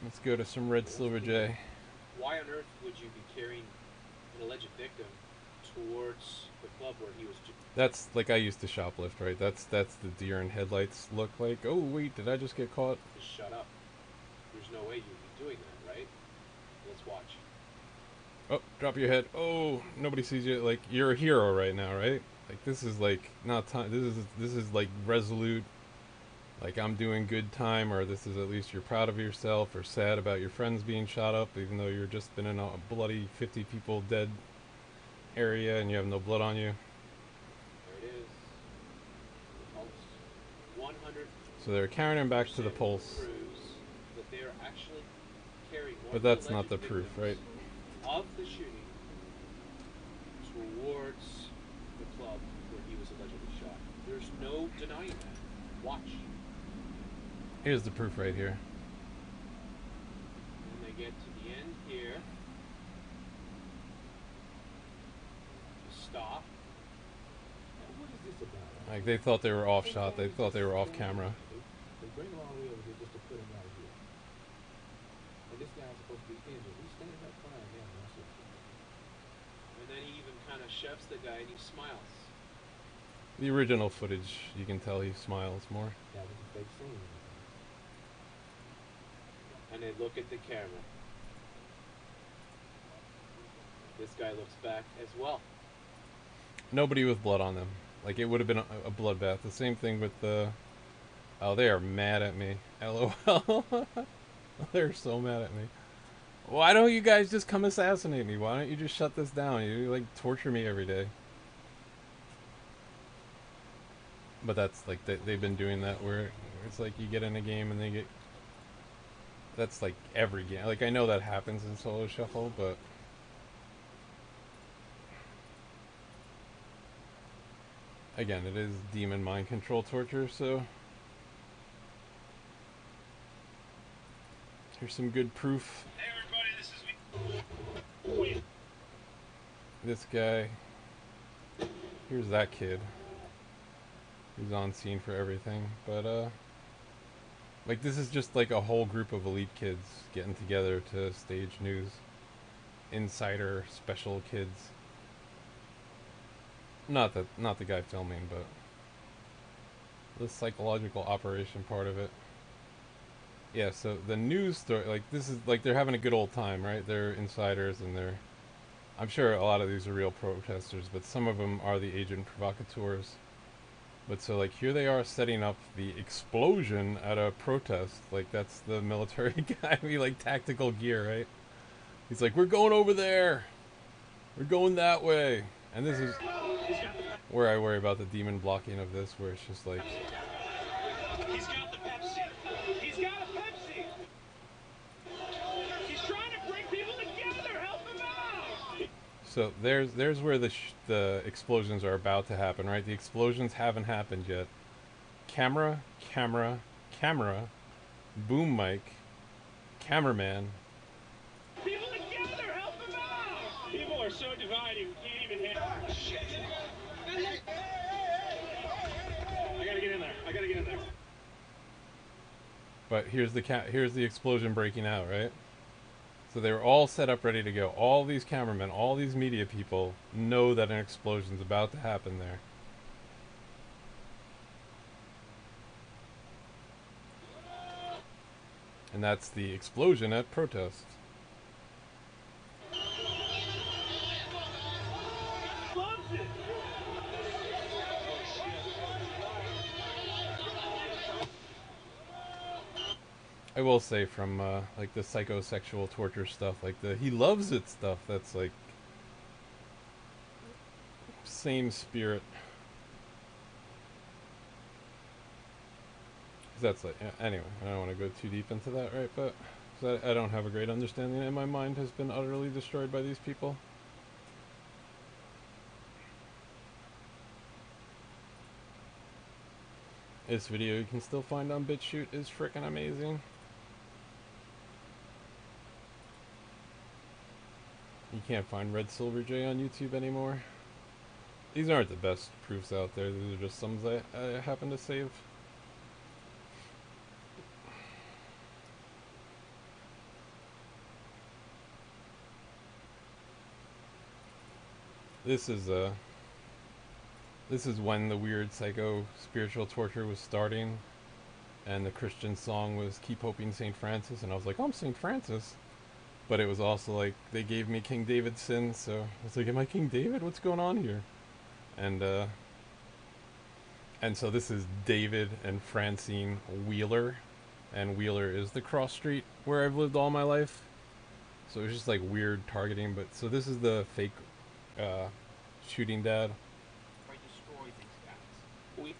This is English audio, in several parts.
Let's go to some red silver J. Why on earth would you be carrying an alleged victim towards the club where he was That's like I used to shoplift, right? That's the deer in headlights look like. Oh wait, did I just get caught? just shut up? There's no way you'd be doing that, right? Let's watch. Oh, drop your head. Oh, nobody sees you. Like you're a hero right now, right? Like this is like not time. This is like resolute. Like I'm doing good time, or this is at least you're proud of yourself, or sad about your friends being shot up, even though you're just been in a bloody 50 people dead area and you have no blood on you. There it is. The pulse. 100% So they're carrying him back to the pulse, proves that they are actually carrying one but of the that's not alleged the proof, right? victims of the shooting towards the club where he was allegedly shot. There's no denying that. Watch. Here's the proof right here. And they get to the end here. Stop. Now, what is this about? Like they thought they were off shot. They thought they were off camera. They bring him all the way over here just to put him right here. And this guy's supposed to be injured. He's standing up crying down. And then he even kind of shoves the guy and he smiles. The original footage, you can tell he smiles more. That was a fake scene. And they look at the camera. This guy looks back as well. Nobody with blood on them. Like it would have been a bloodbath. The same thing with the. Oh, they are mad at me. LOL. They're so mad at me. Why don't you guys just come assassinate me? Why don't you just shut this down? You like torture me every day. But that's like they've been doing that where it's like you get in a game and they get. That's like every game. Like I know that happens in solo shuffle, but. Again, it is demon mind control torture, so. Here's some good proof. Hey everybody, this is me. This guy. Here's that kid. He's on scene for everything, but like this is just like a whole group of elite kids getting together to stage news. Insider special kids. Not the guy filming, but the psychological operation part of it. Yeah, so the news story, like this is like they're having a good old time, right? They're insiders and they're I'm sure a lot of these are real protesters, but some of them are the agent provocateurs. But so like here they are setting up the explosion at a protest. Like that's the military guy, we like tactical gear, right? He's like, we're going over there. We're going that way. And this is where I worry about the demon blocking of this, where it's just like He's got the Pepsi. He's got a Pepsi. He's trying to bring people together. Help him out. so there's where the explosions are about to happen, right? The explosions haven't happened yet. Camera, camera, camera, boom mic, cameraman. People together. Help him out. People are so divided. We can't even handle. Oh, shit. I gotta get in there. I gotta get in there. But here's the explosion breaking out, right? So they were all set up ready to go. All these cameramen, all these media people know that an explosion's about to happen there. And that's the explosion at protest. Loves it. I will say from like the psychosexual torture stuff, like the he loves it stuff, that's like same spirit. That's like anyway. I don't want to go too deep into that, right? But I don't have a great understanding, and my mind has been utterly destroyed by these people. This video you can still find on BitChute is freaking amazing. You can't find Red Silver J on YouTube anymore. These aren't the best proofs out there. These are just some that I happen to save. This is this is when the weird psycho spiritual torture was starting, and the Christian song was "Keep Hoping Saint Francis," and I was like, "Oh, I'm Saint Francis." But it was also like they gave me King David's sin, so I was like, "Am I King David? What's going on here?" And so this is David and Francine Wheeler, and Wheeler is the cross street where I've lived all my life. So it was just like weird targeting. But so this is the fake uh, shooting dad. I destroy these guys. We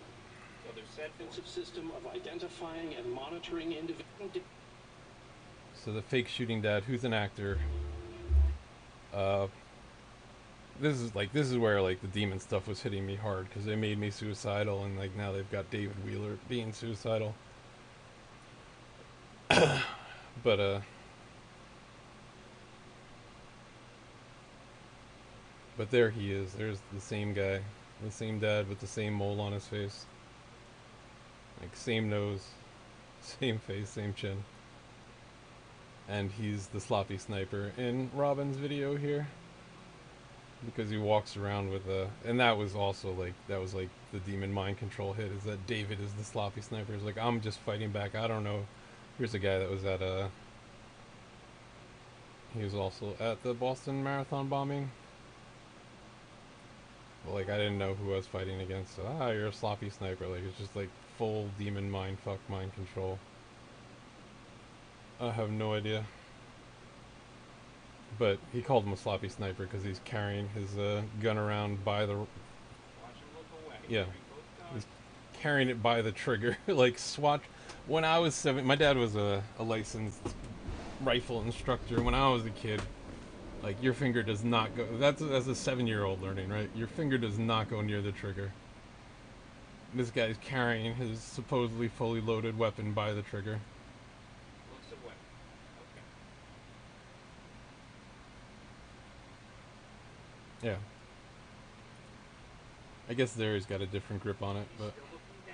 so their defensive system of identifying and monitoring individual. So the fake shooting dad, who's an actor. Uh, this is where like the demon stuff was hitting me hard because they made me suicidal, and like now they've got David Wheeler being suicidal. But but there he is. There's the same guy, the same dad with the same mole on his face, like same nose, same face, same chin. And he's the sloppy sniper in Robin's video here, because he walks around with a, and that was also like, that was like the demon mind control hit, is that David is the sloppy sniper. He's like, I'm just fighting back, I don't know. Here's a guy that was at he was also at the Boston Marathon bombing. But like, I didn't know who I was fighting against, so you're a sloppy sniper. Like, it's just like full demon mind fuck mind control. I have no idea. But he called him a sloppy sniper because he's carrying his gun around by the, Watch them look away. yeah, Bring both guns. he's carrying it by the trigger. Like SWAT. When I was 7, my dad was a licensed rifle instructor. When I was a kid, like, your finger does not go, that's as a 7-year-old learning, right? Your finger does not go near the trigger. This guy's carrying his supposedly fully loaded weapon by the trigger. Looks away. Okay. Yeah. I guess there he's got a different grip on it, He's but still looking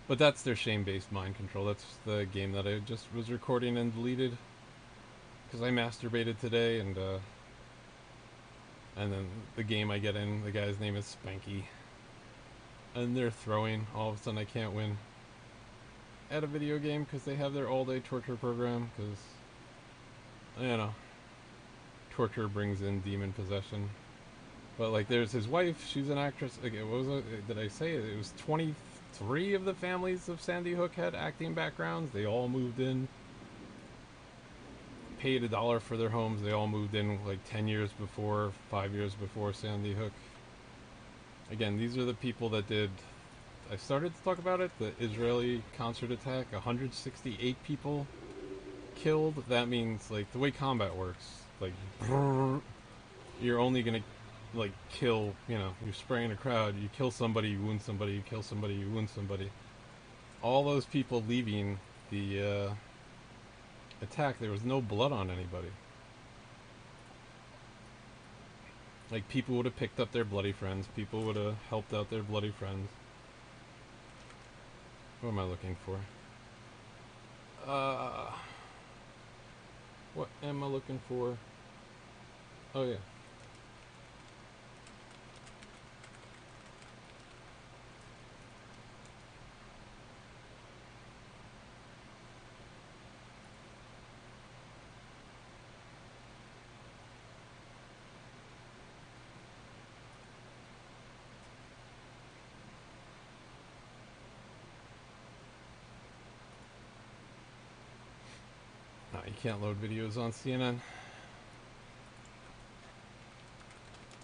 down. that's their shame-based mind control. That's the game that I just was recording and deleted because I masturbated today, and then the game I get in, the guy's name is Spanky, and they're throwing. All of a sudden, I can't win at a video game because they have their all-day torture program. Because, you know, torture brings in demon possession. But like, there's his wife. She's an actress. Like, what was it? Did I say it? It was 23 of the families of Sandy Hook had acting backgrounds. They all moved in, paid $1 for their homes. They all moved in like 10 years before, 5 years before Sandy Hook. Again, these are the people that did, I started to talk about it, the Israeli concert attack. 168 people killed. That means, like, the way combat works, like, you're only gonna, like, kill, you know, you're spraying a crowd, you kill somebody, you wound somebody, you kill somebody, you wound somebody. All those people leaving the attack, there was no blood on anybody. Like, people would have picked up their bloody friends, people would have helped out their bloody friends. What am I looking for? What am I looking for? Oh yeah. No, you can't load videos on CNN.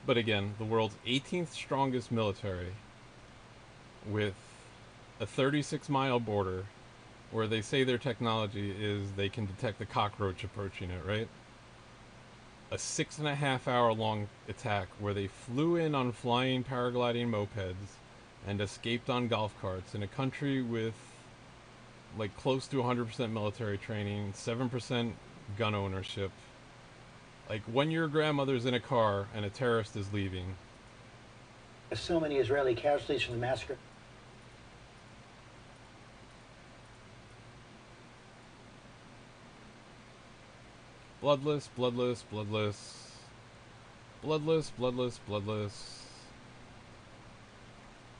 But again, the world's 18th strongest military, with a 36-mile border, where they say their technology is they can detect the cockroach approaching it, right? A 6.5 hour long attack where they flew in on flying paragliding mopeds and escaped on golf carts in a country with like close to 100% military training, 7% gun ownership. Like, when your grandmother's in a car and a terrorist is leaving, So many Israeli casualties from the massacre. Bloodless, bloodless, bloodless. Bloodless, bloodless, bloodless.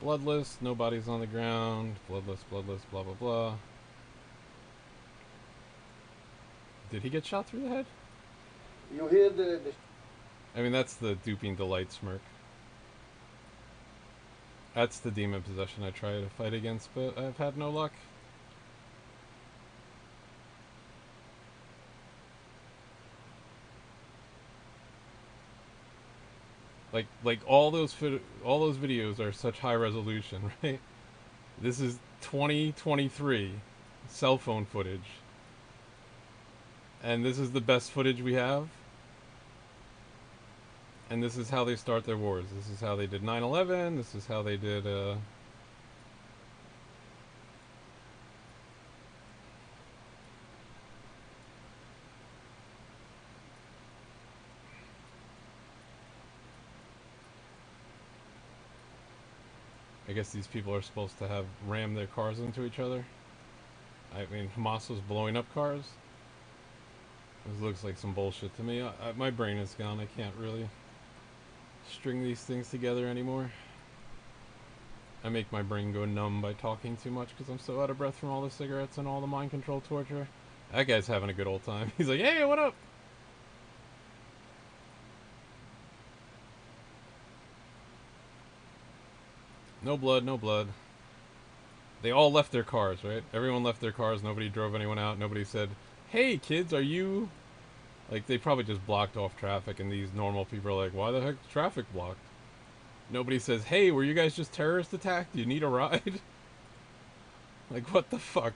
Bloodless, no bodies on the ground. Bloodless, bloodless, blah blah blah. Did he get shot through the head? You hear the I mean, that's the duping delight smirk. That's the demon possession I try to fight against, but I've had no luck. Like all those videos are such high resolution, right? This is 2023 cell phone footage, and this is the best footage we have. And this is how they start their wars. This is how they did 9/11. This is how they did. I guess these people are supposed to have rammed their cars into each other. I mean, Hamas was blowing up cars. This looks like some bullshit to me. My brain is gone. I can't really string these things together anymore. I make my brain go numb by talking too much because I'm so out of breath from all the cigarettes and all the mind control torture. That guy's having a good old time. He's like, hey, what up? No blood, no blood. They all left their cars, right? Everyone left their cars. Nobody drove anyone out. Nobody said, hey, kids, are you... Like, they probably just blocked off traffic, and these normal people are like, why the heck is traffic blocked? Nobody says, hey, were you guys just terrorist attacked? Do you need a ride? Like, what the fuck?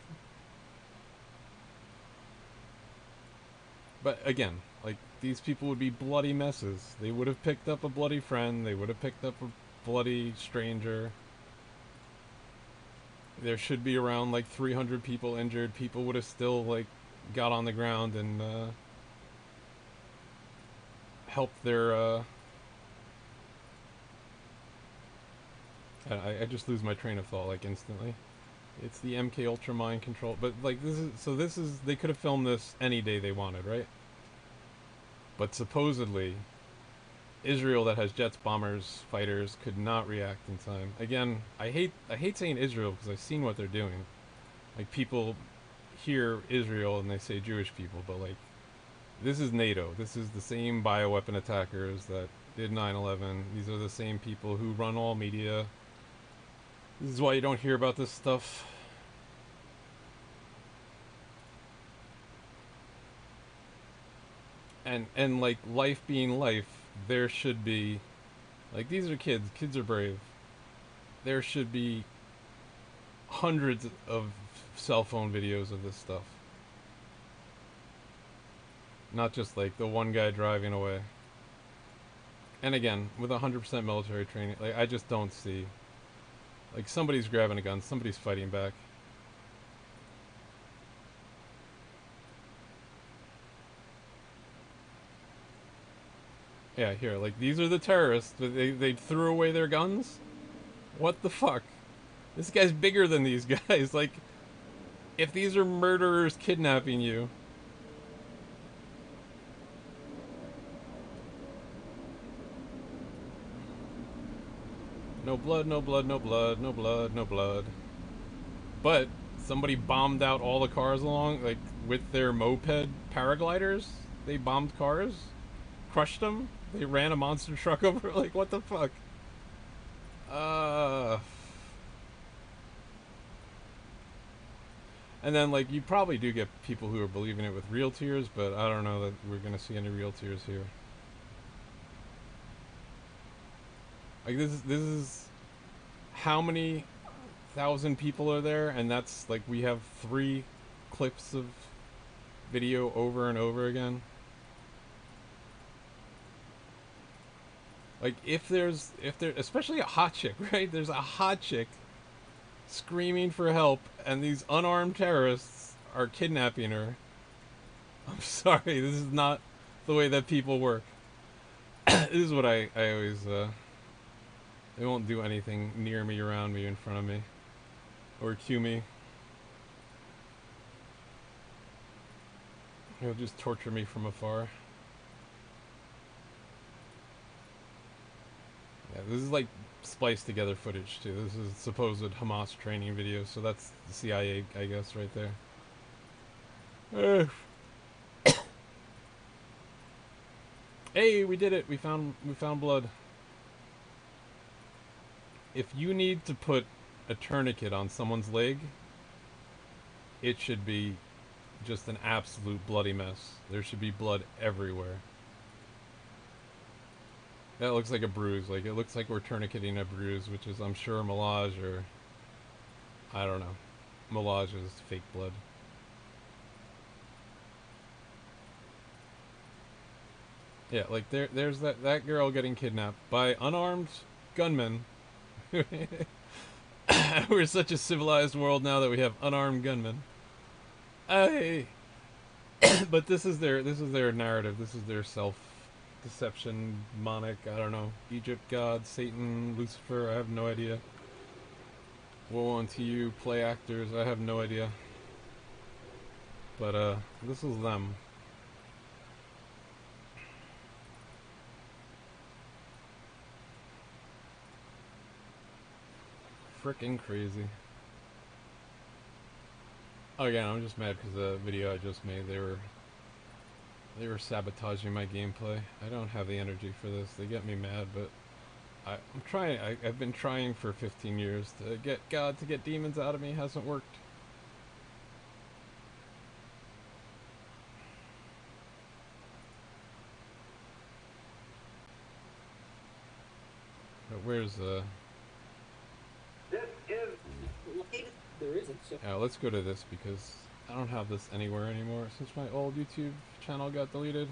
But again, like, these people would be bloody messes. They would have picked up a bloody friend. They would have picked up a bloody stranger. There should be around, like, 300 people injured. People would have still, like, got on the ground and, helped their, I just lose my train of thought, like, instantly. It's the MK Ultra mind control, but, like, this is, they could have filmed this any day they wanted, right? But supposedly, Israel that has jets, bombers, fighters could not react in time. Again, I hate saying Israel because I've seen what they're doing. Like, people hear Israel and they say Jewish people, but, like, this is NATO. This is the same bioweapon attackers that did 9/11. These are the same people who run all media. This is why you don't hear about this stuff. And like, life being life, there should be, like, these are kids. Kids are brave. There should be hundreds of cell phone videos of this stuff. Not just like the one guy driving away. And again, with 100% military training, like, I just don't see, like, somebody's grabbing a gun, somebody's fighting back. Yeah, here, like, these are the terrorists. They threw away their guns? What the fuck? This guy's bigger than these guys. Like, if these are murderers kidnapping you... No blood, no blood, no blood, no blood, no blood. But somebody bombed out all the cars along, like, with their moped paragliders. They bombed cars, crushed them. They ran a monster truck over. Like, what the fuck? And then, like, you probably do get people who are believing it with real tears, but I don't know that we're gonna see any real tears here. Like, this is how many thousand people are there, and that's, like, we have 3 clips of video over and over again. Like, if there, especially a hot chick, right? There's a hot chick screaming for help, and these unarmed terrorists are kidnapping her. I'm sorry, this is not the way that people work. This is what I always, they won't do anything near me, around me, in front of me. Or cue me. He'll just torture me from afar. Yeah, this is like spliced together footage too. This is supposed Hamas training video, so that's the CIA, I guess, right there. Hey, we did it. We found blood. If you need to put a tourniquet on someone's leg, it should be just an absolute bloody mess. There should be blood everywhere. That looks like a bruise. Like, it looks like we're tourniqueting a bruise, which is, I'm sure, melange or... I don't know. Melange is fake blood. Yeah, like, there's that girl getting kidnapped by unarmed gunmen. We're such a civilized world now that we have unarmed gunmen. But this is their narrative. This is their self-deception, demonic, I don't know, Egypt god, Satan, Lucifer, I have no idea. Woe unto you, play actors, I have no idea. But this is them. Frickin' crazy. Oh, again, I'm just mad because the video I just made, they were sabotaging my gameplay. I don't have the energy for this. They get me mad, but I'm trying. I've been trying for 15 years to get God to get demons out of me. Hasn't worked. But where's the... There isn't. So Yeah, let's go to this because I don't have this anywhere anymore since my old YouTube channel got deleted.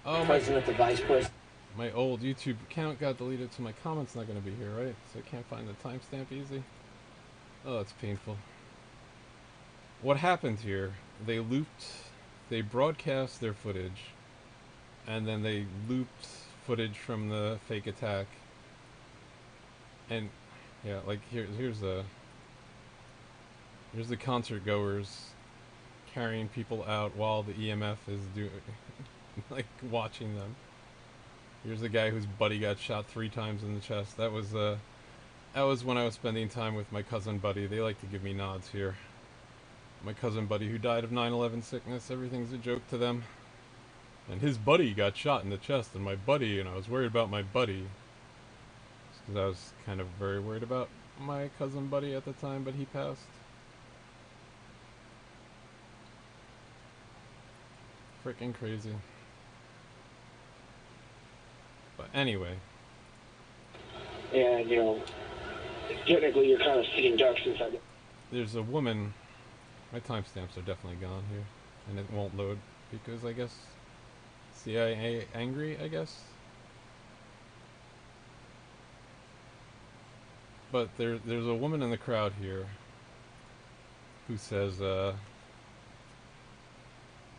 Oh, President, the Vice President. my old YouTube account got deleted, so my comment's not going to be here, right? So I can't find the timestamp easy. Oh, that's painful. What happened here, they broadcast their footage, and then they looped footage from the fake attack. And, yeah, like, here's the concert goers carrying people out while the EMF is doing... like, watching them. Here's a guy whose buddy got shot 3 times in the chest. That was when I was spending time with my cousin buddy. They like to give me nods here. My cousin buddy who died of 9/11 sickness. Everything's a joke to them. And his buddy got shot in the chest, and I was worried about my buddy. Because I was kind of very worried about my cousin buddy at the time, but he passed. Freaking crazy. But anyway. And, technically you're kind of sitting ducks inside. There's a woman. My timestamps are definitely gone here. And it won't load because I guess CIA angry, I guess. But there's a woman in the crowd here who says,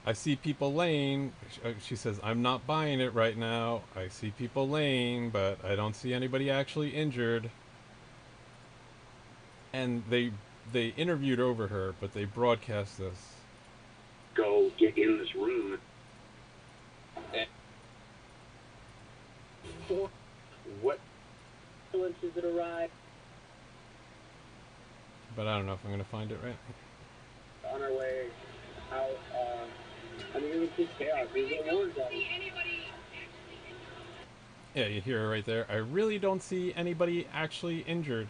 I see people laying. She says, I'm not buying it right now. I see people laying, but I don't see anybody actually injured. And they interviewed over her, but they broadcast this. Go get in this room. What ambulances that arrive But I don't know if I'm going to find it right. on our way out? It was just chaos. There's no words on it. Yeah, you hear it right there. I really don't see anybody actually injured.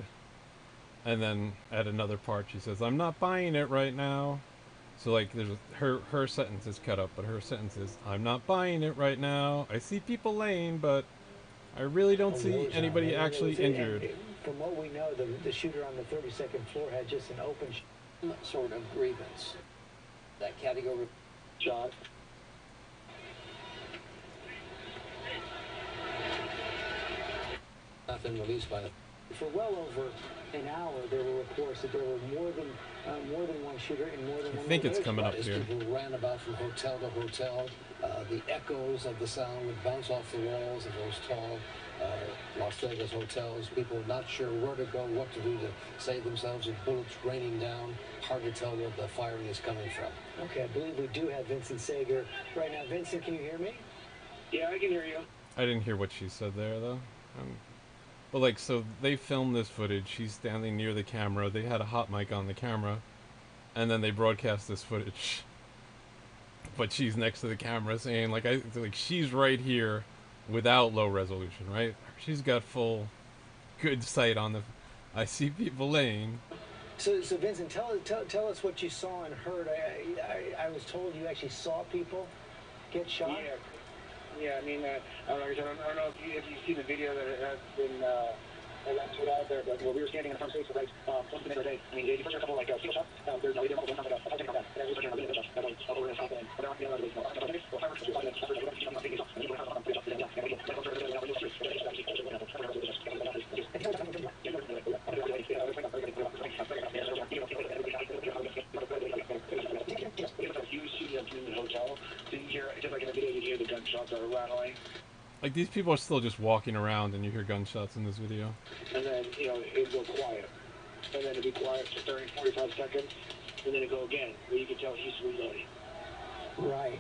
And then at another part she says, I'm not buying it right now. So like there's her sentence is cut up, but her sentence is, I'm not buying it right now. I see people laying, but I really don't see anybody actually injured. From what we know, the shooter on the 32nd floor had just an open sort of grievance. That category. Shot. Nothing released by the. For well over an hour, there were reports that there were more than one shooter in more than I one think it's location. coming up As here. people ran about from hotel to hotel, the echoes of the sound would bounce off the walls of those tall Las Vegas hotels. People not sure where to go, what to do to save themselves with bullets raining down. Hard to tell where the firing is coming from. Okay, I believe we do have Vincent Sager right now. Vincent, can you hear me? Yeah, I can hear you. I didn't hear what she said there, though. But, like, so they filmed this footage. She's standing near the camera. They had a hot mic on the camera. And then they broadcast this footage. But she's next to the camera saying, like, she's right here without low resolution, right? She's got full good sight on the... I see people laying. So Vincent, tell us what you saw and heard. I was told you actually saw people get shot. Yeah. I mean, I don't know if you see the video that has been that's put out there, but we were standing in the front space for like 20 minutes a day. I mean, you first heard a couple like steel shots. There's no video, nothing like that. I think about that. And we were starting to get shots. That's like over the top end. But then I was you see up in the hotel, so you hear just like in the video, you hear the gunshots are rattling. Like, these people are still just walking around and you hear gunshots in this video. And then, it'd go quiet. And then it'd be quiet for 30, 45 seconds. And then it'd go again, where you can tell he's reloading. Right.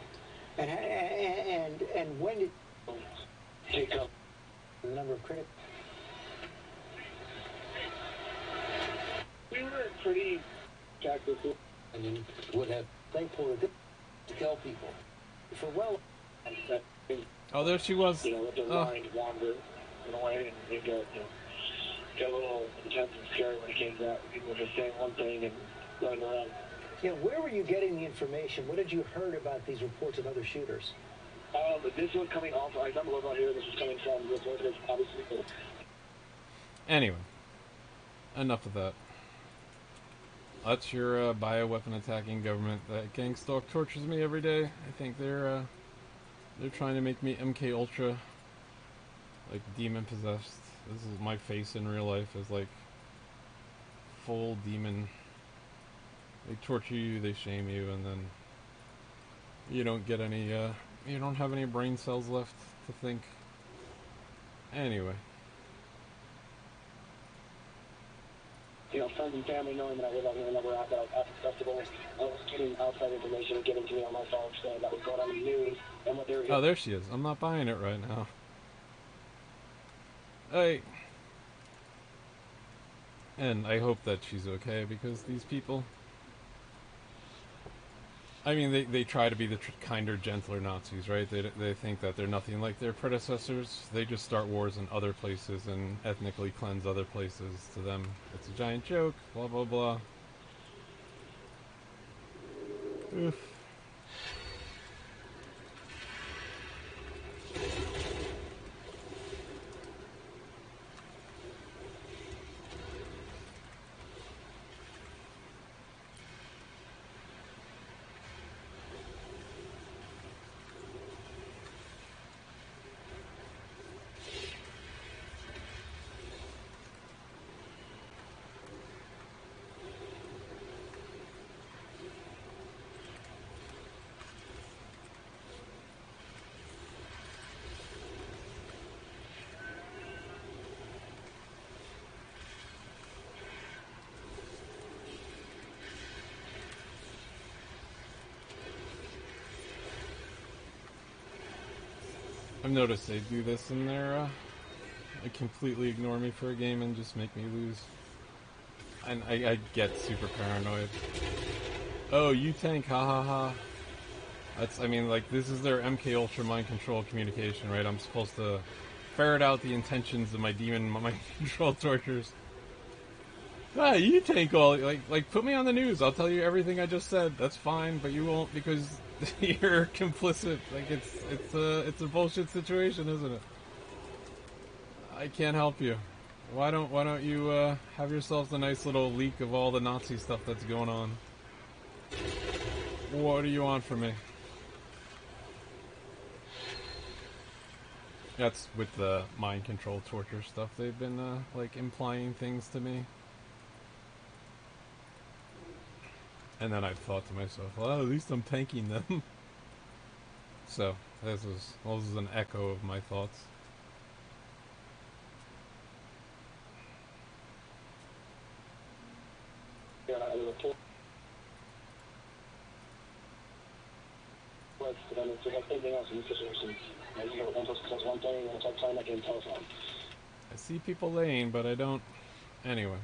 And when did Take up. the number of critics? We were pretty tactical. And you would have They pulled it to kill people. for well. Oh, there she was. Let their mind wander in a way, and it got a little intense and scary when it came to that. People were just saying one thing and running around. Yeah, where were you getting the information? What did you heard about these reports of other shooters? But this was coming off. I remember looking here. This was coming from reporters, obviously. Anyway. Enough of that. That's your bioweapon attacking government. That gang stalk tortures me every day. I think they're trying to make me MK Ultra, like demon possessed. This is my face in real life as like full demon. They torture you, they shame you, and then you don't get any. You don't have any brain cells left to think. Anyway. Friends and family knowing that I live out here and that we're at the festival. I was getting outside information given to me on my phone saying that was going on in the news and what they were. Oh, there she is. I'm not buying it right now. Hey. And I hope that she's okay, because these people... I mean, they try to be the kinder, gentler Nazis, right? They think that they're nothing like their predecessors. They just start wars in other places and ethnically cleanse other places. To them, it's a giant joke, blah, blah, blah. Oof. I've noticed they do this in their, they completely ignore me for a game and just make me lose. And I get super paranoid. Oh, you tank, ha ha ha. That's, I mean, like, this is their MK Ultra mind control communication, right? I'm supposed to ferret out the intentions of my demon mind control tortures. Ah, you tank all, like, put me on the news. I'll tell you everything I just said. That's fine, but you won't, because you're complicit. Like, it's a bullshit situation, isn't it? I can't help you. Why don't you have yourselves a nice little leak of all the Nazi stuff that's going on? What do you want from me? That's with the mind control torture stuff. They've been like implying things to me, and then I've thought to myself, well, at least I'm tanking them. So this is an echo of my thoughts. Yeah, I report was, but then if you have anything else in this situation, you know, one person says one thing, and it's like playing that game telephone. I see people laying, but I don't. Anyway.